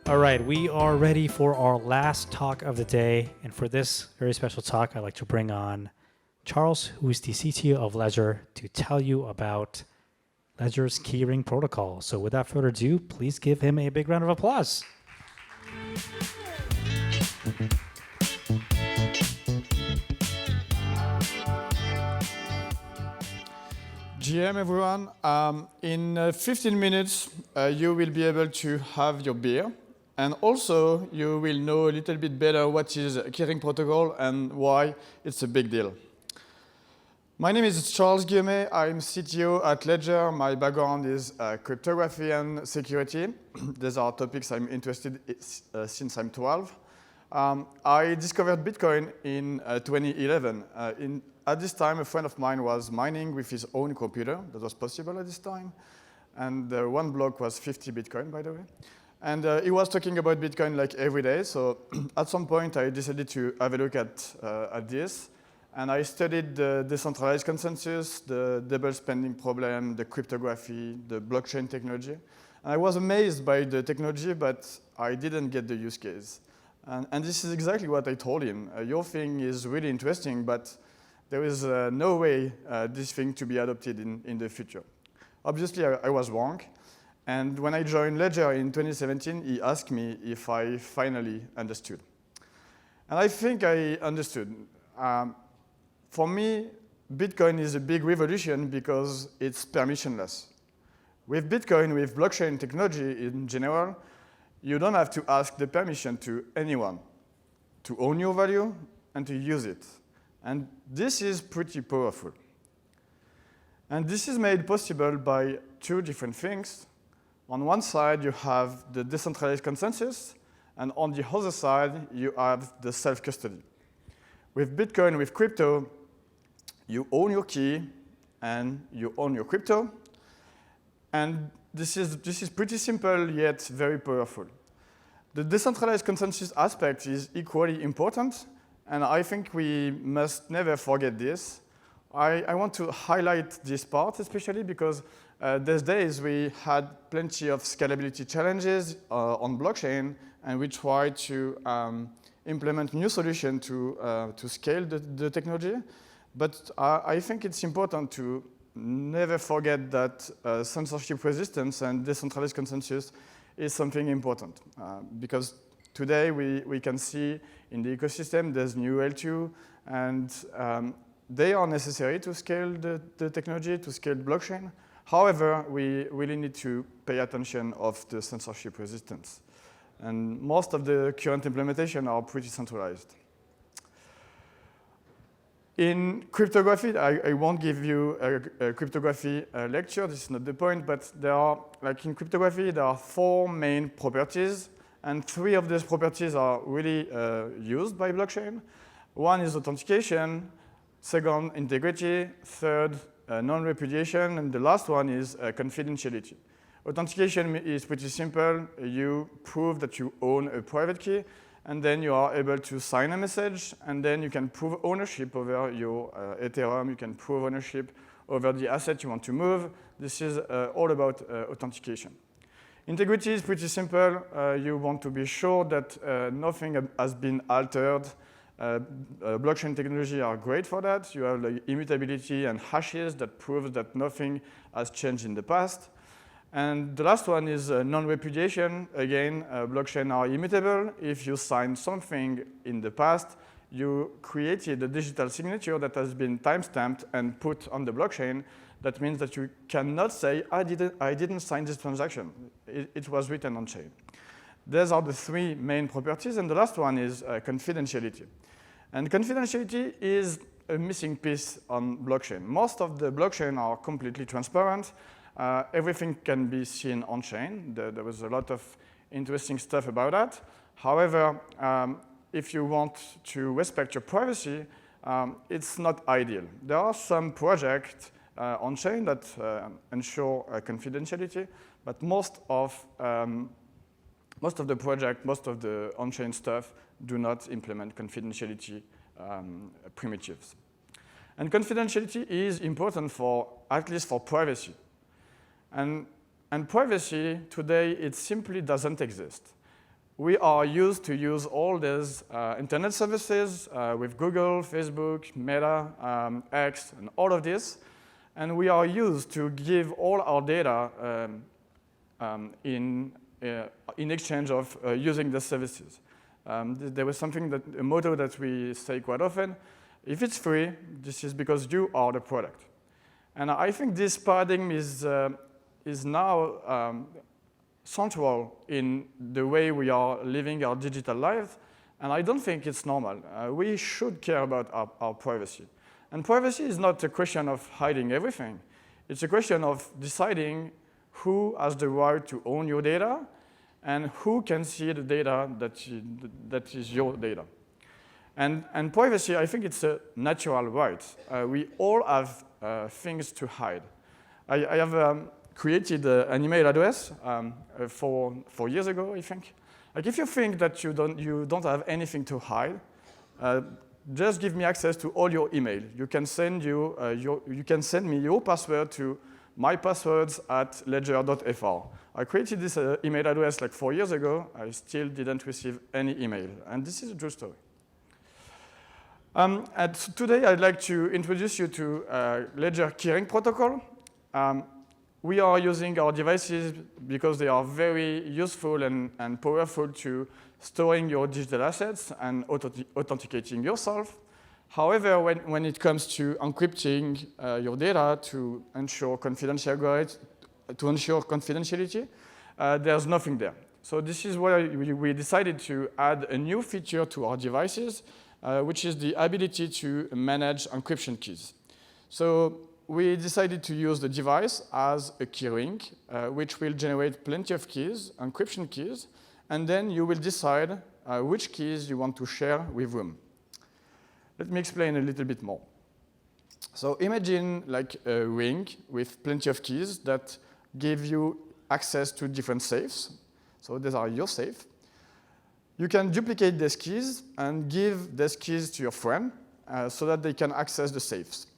All right, we are ready for our last talk of the day. And for this very special talk, I'd like to bring on Charles, who is the CTO of Ledger, to tell you about Ledger's keyring protocol. So without further ado, please give him a big round of applause. GM, everyone. In 15 minutes, you will be able to have your beer. And also, you will know a little bit better what is a keyring protocol and why it's a big deal. My name is Charles Guillemet. I'm CTO at Ledger. My background is cryptography and security. These are topics I'm interested in since I'm 12. I discovered Bitcoin in 2011. At this time, a friend of mine was mining with his own computer. That was possible at this time. And one block was 50 Bitcoin, by the way. And he was talking about Bitcoin like every day. So at some point, I decided to have a look at this. And I studied the decentralized consensus, the double spending problem, the cryptography, the blockchain technology. And I was amazed by the technology, but I didn't get the use case. And this is exactly what I told him. Your thing is really interesting, but there is no way this thing to be adopted in the future. Obviously, I was wrong. And when I joined Ledger in 2017, he asked me if I finally understood. And I think I understood. For me, Bitcoin is a big revolution because it's permissionless. With Bitcoin, with blockchain technology in general, you don't have to ask the permission to anyone to own your value and to use it. And this is pretty powerful. And this is made possible by two different things. On one side, you have the decentralized consensus, and on the other side, you have the self-custody. With Bitcoin, with crypto, you own your key, and you own your crypto. And this is pretty simple, yet very powerful. The decentralized consensus aspect is equally important, and I think we must never forget this. I want to highlight this part, especially because these days we had plenty of scalability challenges on blockchain, and we try to implement new solutions to scale the technology. But I think it's important to never forget that censorship resistance and decentralized consensus is something important. Because today we can see in the ecosystem there's new L2, and they are necessary to scale the technology, to scale blockchain. However, we really need to pay attention of the censorship resistance. And most of the current implementation are pretty centralized. In cryptography, I won't give you a cryptography lecture, this is not the point, but there are, like in cryptography, there are 4 main properties, and 3 of these properties are really used by blockchain. One is authentication, second, integrity, third, non-repudiation, and the last one is confidentiality. Authentication is pretty simple. You prove that you own a private key, and then you are able to sign a message, and then you can prove ownership over your Ethereum. You can prove ownership over the asset you want to move. This is all about authentication. Integrity is pretty simple. You want to be sure that nothing has been altered. Blockchain technology are great for that. You have like immutability and hashes that prove that nothing has changed in the past. And the last one is non-repudiation. Again, blockchain are immutable. If you sign something in the past, you created a digital signature that has been timestamped and put on the blockchain. That means that you cannot say, I didn't sign this transaction. It was written on chain. These are the 3 main properties, and the last one is confidentiality. And confidentiality is a missing piece on blockchain. Most of the blockchain are completely transparent. Everything can be seen on chain. There was a lot of interesting stuff about that. However, if you want to respect your privacy, it's not ideal. There are some projects on chain that ensure confidentiality, but most of the project, most of the on-chain stuff do not implement confidentiality primitives. And confidentiality is important for, at least for privacy. And privacy today, it simply doesn't exist. we are used to use all these internet services with Google, Facebook, Meta, X, and all of this. And we are used to give all our data in exchange of using the services. There was a motto that we say quite often: if it's free, this is because you are the product. And I think this paradigm is now central in the way we are living our digital lives, and I don't think it's normal. We should care about our privacy. And privacy is not a question of hiding everything. It's a question of deciding who has the right to own your data and who can see the data that is your data. And privacy, I think it's a natural right. We all have things to hide. I have created an email address 4 years ago, I think. Like, if you think that you don't have anything to hide, just give me access to all your email. You can send me your password to mypasswords@ledger.fr. I created this email address like 4 years ago. I still didn't receive any email, and this is a true story. And today I'd like to introduce you to Ledger keyring protocol. We are using our devices because they are very useful and powerful to storing your digital assets and authenticating yourself. However, when it comes to encrypting your data to ensure confidentiality, there's nothing there. So this is why we decided to add a new feature to our devices, which is the ability to manage encryption keys. So we decided to use the device as a keyring, which will generate plenty of keys, encryption keys, and then you will decide which keys you want to share with whom. Let me explain a little bit more. So imagine like a ring with plenty of keys that give you access to different safes. So these are your safe. You can duplicate these keys and give these keys to your friend so that they can access the safes.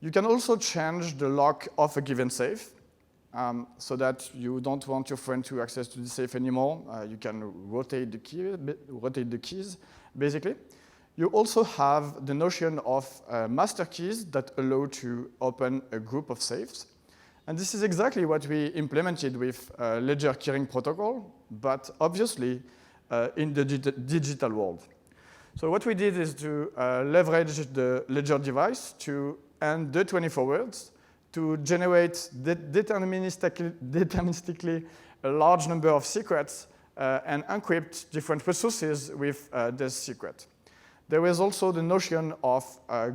You can also change the lock of a given safe so that you don't want your friend to access to the safe anymore. You can rotate the keys, basically. You also have the notion of master keys that allow to open a group of safes. And this is exactly what we implemented with Ledger keyring protocol, but obviously in the digital world. So what we did is to leverage the Ledger device and the 24 words to generate deterministically a large number of secrets and encrypt different resources with this secret. There is also the notion of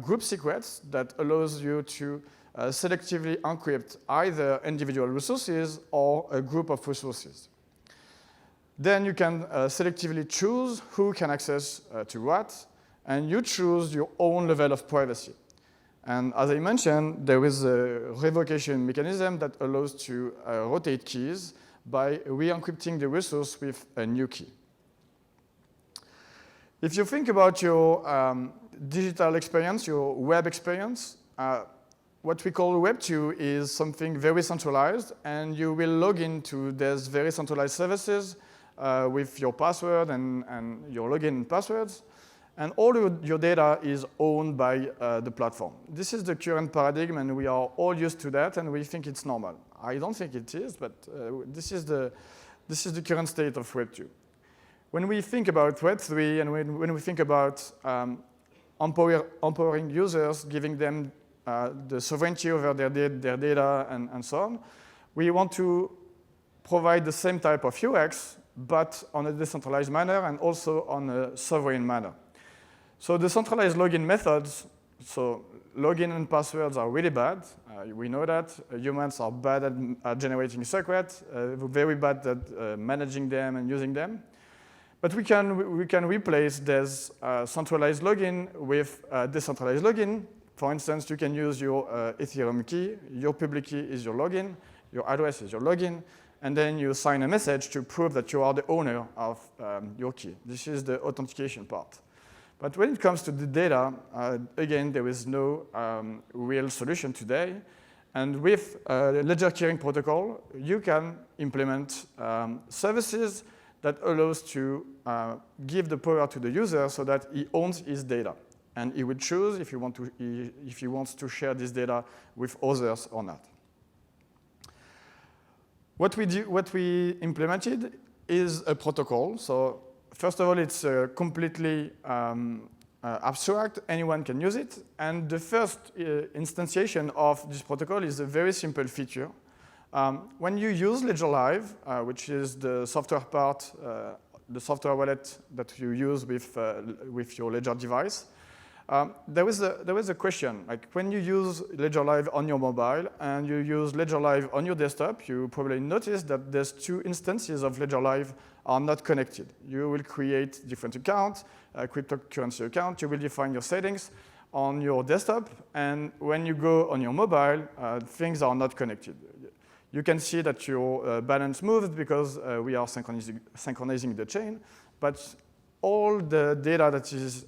group secrets that allows you to selectively encrypt either individual resources or a group of resources. Then you can selectively choose who can access to what, and you choose your own level of privacy. And as I mentioned, there is a revocation mechanism that allows to rotate keys by re-encrypting the resource with a new key. If you think about your digital experience, your web experience, what we call Web 2 is something very centralized, and you will log into these very centralized services with your password and your login passwords. And all your data is owned by the platform. This is the current paradigm, and we are all used to that, and we think it's normal. I don't think it is, but this is the current state of Web 2. When we think about Web 3, and when we think about empowering users, giving them the sovereignty over their data and so on, we want to provide the same type of UX, but on a decentralized manner and also on a sovereign manner. So the centralized login methods, so login and passwords are really bad. We know that. Humans are bad at generating secrets, very bad at managing them and using them. But we can replace this centralized login with decentralized login. For instance, you can use your Ethereum key. Your public key is your login. Your address is your login. And then you sign a message to prove that you are the owner of your key. This is the authentication part. But when it comes to the data, again, there is no real solution today. And with the Ledger keyring protocol, you can implement services that allows to give the power to the user so that he owns his data. And he will choose if he wants to share this data with others or not. What we implemented is a protocol. So first of all, it's completely abstract. Anyone can use it. And the first instantiation of this protocol is a very simple feature. When you use Ledger Live, which is the software part, the software wallet that you use with your Ledger device, there was a question. Like when you use Ledger Live on your mobile and you use Ledger Live on your desktop, you probably notice that there's two instances of Ledger Live are not connected. You will create different accounts, a cryptocurrency account. You will define your settings on your desktop. And when you go on your mobile, things are not connected. You can see that your balance moved because we are synchronizing the chain. But all the data that is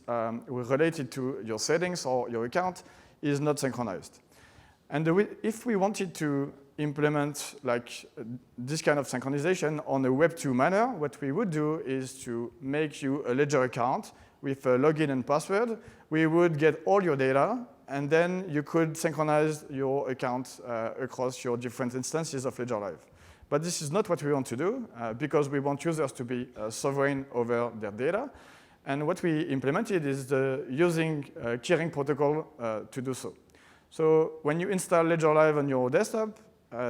related to your settings or your account is not synchronized. And if we wanted to implement like this kind of synchronization on a Web 2 manner, what we would do is to make you a Ledger account with a login and password. We would get all your data, and then you could synchronize your account across your different instances of Ledger Live. But this is not what we want to do because we want users to be sovereign over their data. And what we implemented is using a keyring protocol to do so. So when you install Ledger Live on your desktop,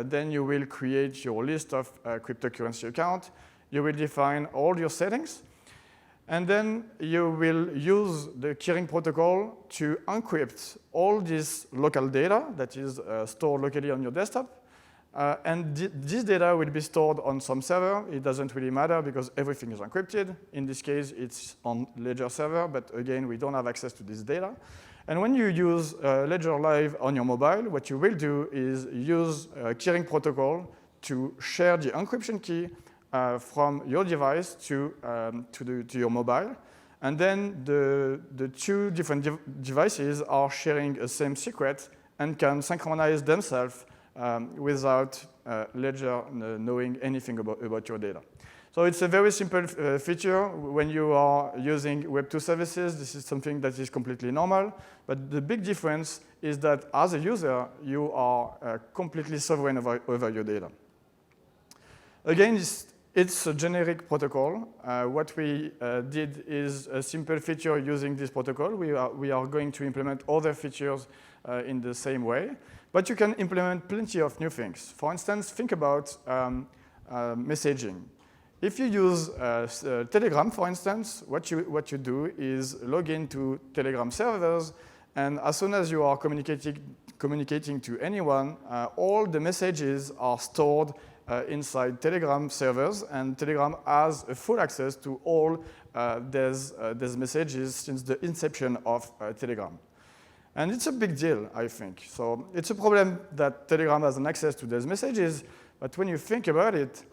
then you will create your list of cryptocurrency account. You will define all your settings. And then you will use the keyring protocol to encrypt all this local data that is stored locally on your desktop. And this data will be stored on some server. It doesn't really matter because everything is encrypted. In this case, it's on Ledger server, but again, we don't have access to this data. And when you use Ledger Live on your mobile, what you will do is use a keyring protocol to share the encryption key from your device to your mobile. And then the two different devices are sharing a same secret and can synchronize themselves without Ledger knowing anything about your data. So it's a very simple feature. When you are using Web 2 services, this is something that is completely normal. But the big difference is that as a user, you are completely sovereign over your data. Again, it's a generic protocol. What we did is a simple feature using this protocol. We are going to implement other features in the same way. But you can implement plenty of new things. For instance, think about messaging. If you use Telegram, for instance, what you do is log into Telegram servers, and as soon as you are communicating to anyone, all the messages are stored inside Telegram servers, and Telegram has a full access to all these messages since the inception of Telegram. And it's a big deal, I think. So it's a problem that Telegram has an access to these messages, but when you think about it,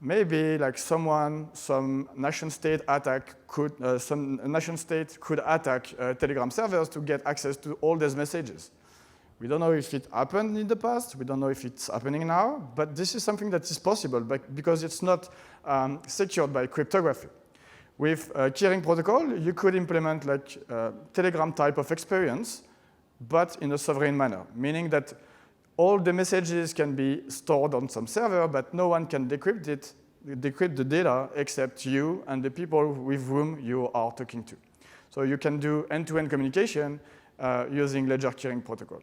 maybe like some nation state could attack Telegram servers to get access to all these messages. We don't know if it happened in the past. We don't know if it's happening now. But this is something that is possible because it's not secured by cryptography. With a keyring protocol, you could implement like a Telegram type of experience, but in a sovereign manner, meaning that all the messages can be stored on some server, but no one can decrypt the data except you and the people with whom you are talking to. So you can do end-to-end communication using Ledger keyring protocol.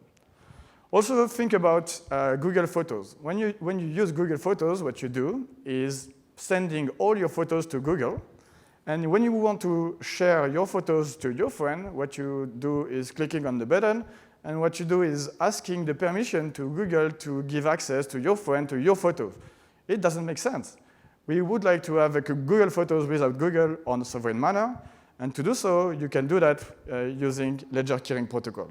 Also think about Google Photos. When you use Google Photos, what you do is sending all your photos to Google. And when you want to share your photos to your friend, what you do is clicking on the button. And what you do is asking the permission to Google to give access to your friend to your photos. It doesn't make sense. We would like to have Google Photos without Google on a sovereign manner. And to do so, you can do that using Ledger keyring protocol.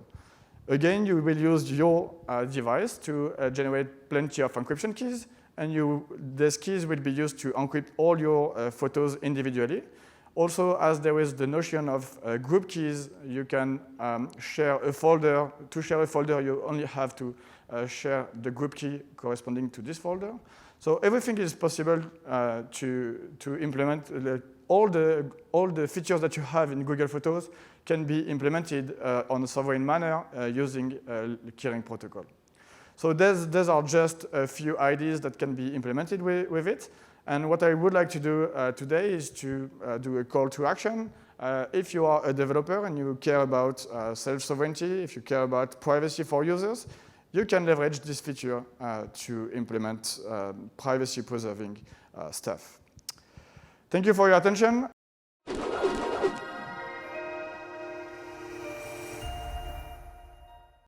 Again, you will use your device to generate plenty of encryption keys. And these keys will be used to encrypt all your photos individually. Also, as there is the notion of group keys, you can share a folder. To share a folder, you only have to share the group key corresponding to this folder. So everything is possible to implement. All the features that you have in Google Photos can be implemented on a sovereign manner using keyring protocol. So those are just a few ideas that can be implemented with it. And what I would like to do today is to do a call to action. If you are a developer and you care about self-sovereignty, if you care about privacy for users, you can leverage this feature to implement privacy-preserving stuff. Thank you for your attention.